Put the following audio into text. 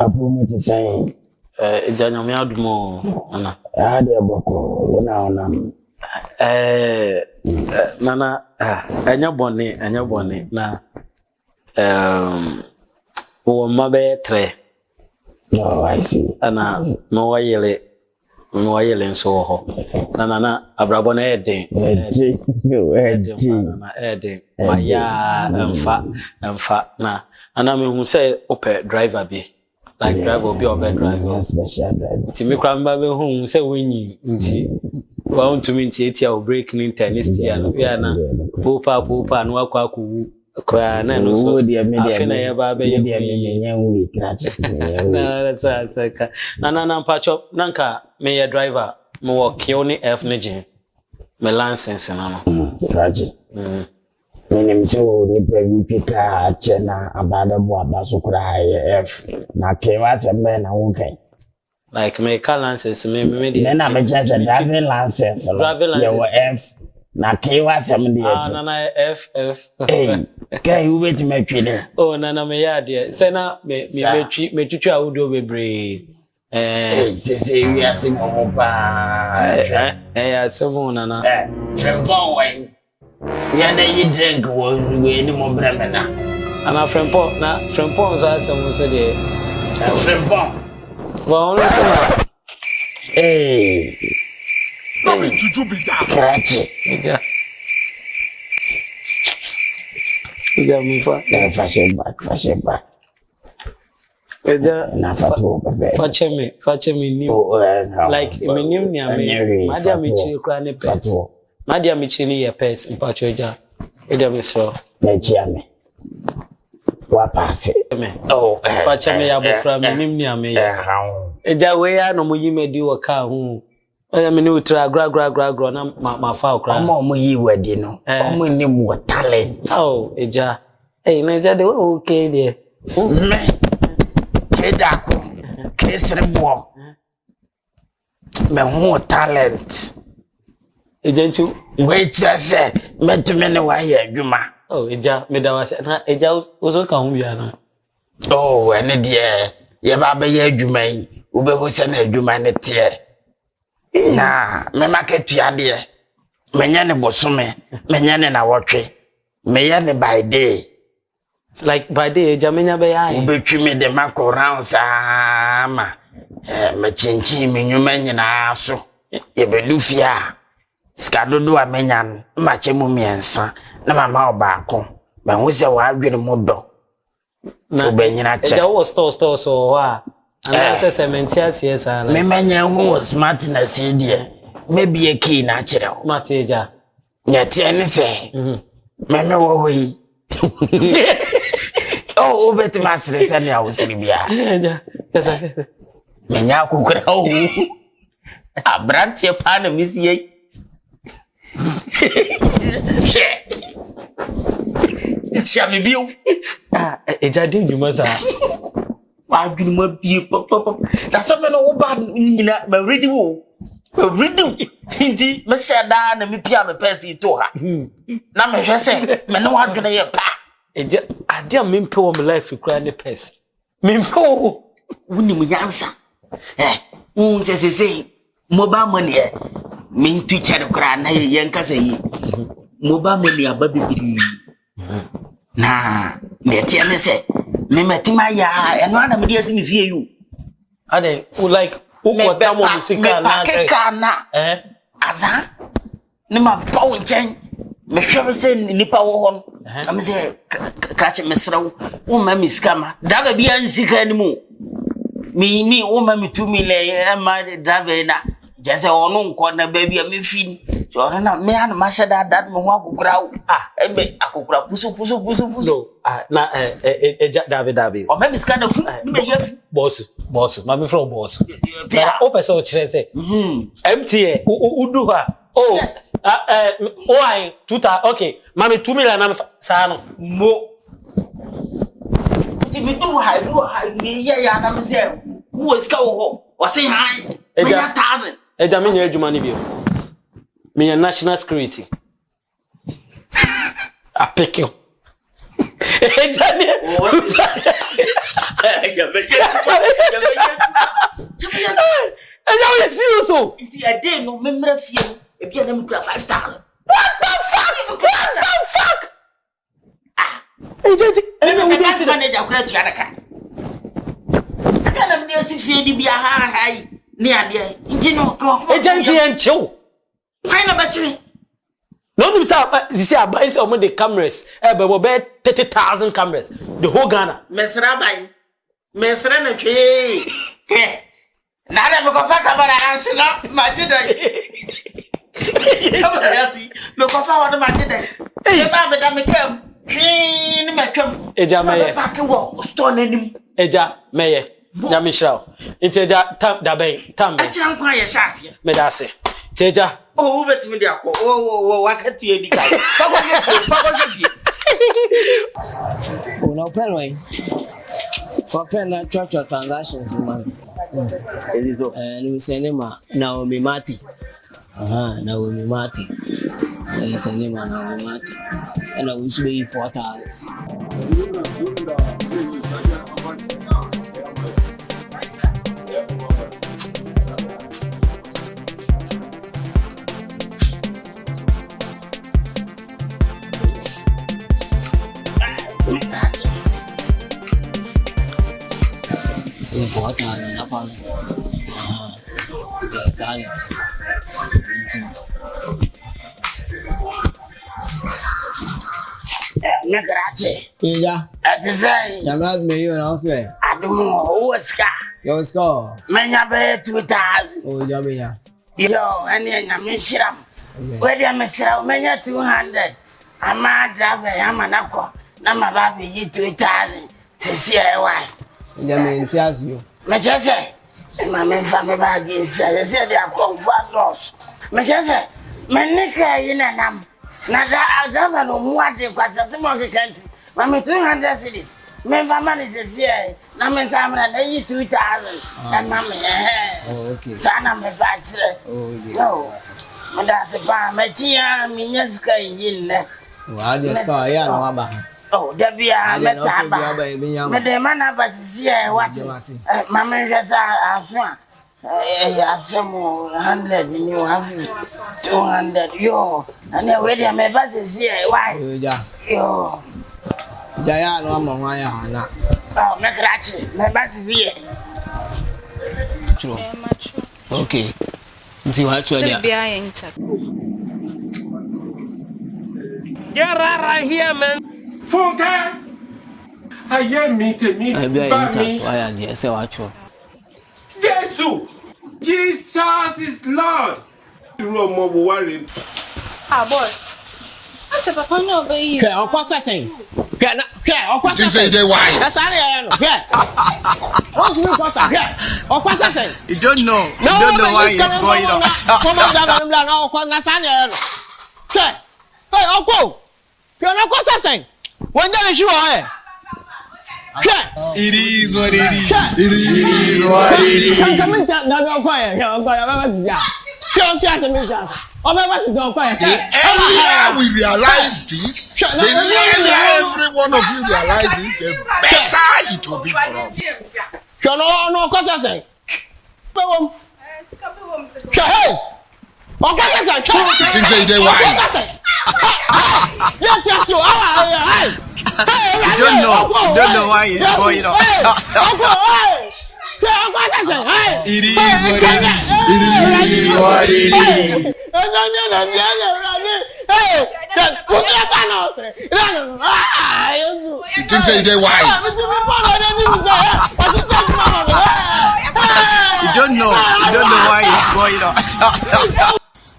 Apo mo ti say Janyame adumo ana. De boko wona Nana anya bone na wo mabe tre. No, I see. Ana no wayele nso ho. Nana abrabo na eden. Edi. Maya emfa na ana me hu say ope driver bi. Like driver obi obe driver. Special driver. Ti me kwa mba be hu say wenyi nti. Wa untumi nti etia o break ni tennis tia no. Ya na popa no akwa akuwu. Kwa na no so afina ya ba be yenwu ikrache na sa na mpacho nanka me ya driver me work ni F nigin me license na no tragic menim so ni pe wipika chena abada bo abaso kura F na kewa se me na wonkai like me car license me na me just driving license your F na kewa se me F na F Kai you wait me twede. Oh na me ya de. Say na me twitwa awudo bebre. Say we are sing mo pa. Ya semo na. Frempon wai. Ya na yi drink wo we ni mo breme na. Ana frempon so asemo so de. Frempon. Wa on so na. No me juju bi da. Krachi. Ja. Ija mfa. Fashion back. Ija na fatu bebe. Fache me ni. Like me ni ni ame. Madia me chi kra ne pes. Madia me chi ni ye pes mpacho ija. Ida me so. Na chi ame. Wa pass. Oh, fache me ya bofra me ni ni ame. Ija we ya no mo yimedi wo ka hu. Oya me ni utra gra na ma fa okra. Omo yi wedi no. Omo ni mo talent. Oh, eja. Hey, na eja de okay there. Me. Kedako. Kesrebo. Me ho talent. Eja nchu. We just me to me no wa ye adwuma. Oh, eja me da wa se. Na eja ozo ka hu bia na. Oh, ene de ye ba be ye adwuma yi. Wo be ho se na adwuma ne te. Na me market ade menya ne bosome menya ne na wotwe meya ne by day like by day jamenya be ya ubetwi me de mako rounds ama me chinchi me nyuma nyina so ye belufia skadodo amenya ma chemu miensa na mama obaako me ho se wa adwene modo na obenyina che e wo store so wa ana se cementia cs me menya ho smartness die maybe a key na kire o mateja nya tie ne se me wo hoyi oh obet masre se ne awusiri bia menya akukura o abrantie pa na misie tia me biu eja de djuma sa adwene ma bie pop da se me no wo ba nyina ma ready wo ready hindi me shada na me pia me pesi to ha na me hwese me no adwene ye pa eja ade a me mpe wo me life kura ne pesi me mpe wo woni mu yansa se mobile money me ntu chere kura na ye nkasa yi mobile money aba bibiri na ne tie ne se me metima ya eno ana me dey me fie you ade like ukota mo musika na kana aza ne ma bawo nchen me hwe se nipa wo ho na me se krache mesrawo wo ma misika ma daga bia nsika ni mu mi wo ma mi 2 million ma driver na jese onu nko na ba bia me fi so na me an ma shada dad mo akukura ebe akukura pusu na David o me misika na fu me ye boss ma me from boss na o pese o kire se MTA udu ha oh why 2000 okay ma me 2 million na sa no mo ti mi do ha mi ye ya na me se wo sika wo o se han me ya 1000 eja me nya adwuma ni bio me nya national security a pick you Ejani. Eja we serious o. Nti a day no memra fie no e bia na me kura 5,000. What the fuck? Ejani, we dey see manager kura tu anaka. Kana me dey see fie di bia ha ni ade. Nti no ko. Ejani en chill. Why na battery? No, you see, I buy some of the cameras. But we 30,000 cameras. The whole Ghana. Mesra buy. Mesra na twe. Nada me ko fa camera ansi no majida. Camera ansi me ko fa wona majida. E ba me da me kam. Ni me kam. Eja meye. Back wo store nanim. Eja meye. Ja me shraw. Inte eja tam da ben. Tam. A kira nkwa ye shase. Me da se. Teja. Oh, betimi dia ko. Oh, wakati e dika. Fago ge. Oh, no pen way. For pen na church transactions man. And we send him Naomi Mati. Naomi Mati. We send him Naomi Mati. And I wish we 4,000. Important upon the sanity. Nagrache. Yeah. Atizai. I'm not me you know fair. Adumo oska. Yo score. Menya be 2,000. Oh Jamia. Yo, anya nyame shiram. We dia mesra menya 200. Ama driver ama nako. Na mababe yi 2,000. Sisi e why? Jamia entias you. Me chese. Ma me fa me ba gi sia. Se dia comfort loss. Me chese. Me nika ina nam. Na da driver no muate kwa sase mo kekanti. Ma me 200 cedis. Me fa man sisi e. Na me samra na yi 2,000. Na ma me Oh okay. Sana me ba chire. Oh yeah. No. Mada se pa me chia mi nyaska yin ne. Wa dia score ya no aba. Oh, Dabia metaba. Me de mana basisi e what? Mama hwesa aso a. Asemo 100 new 200 yo. And we dey me basisi e why? Yo. Jaya no ama hwan ya hana. Oh, me krachi. Me basisi e. True. Okay. Nti wa twa dia. Get right here, man. Funka. I hear me to meet me. Why are you say what you? Jesus is Lord. Romo worry. Boss. I said, Papa, no, baby. Okay, of course I say. Okay, of course I say. That's all I know. What do you call that? Of course I say. You don't know. You don't know why it's going on. Come on, no, of course that's all I know. Okay. Hey, Uncle. You're not processing. When that is you are. It is what it is. It is what it is. Come in, now quiet. Can't chance me, chance. Oh, my boss is not quiet. Earlier we realize this. The earlier every one of you realize this, the better it will be for us. You're no processing. Hey! Oh, you they wise. You don't know why it's going on. It is what it is. You say they wise. You don't know why it's going on.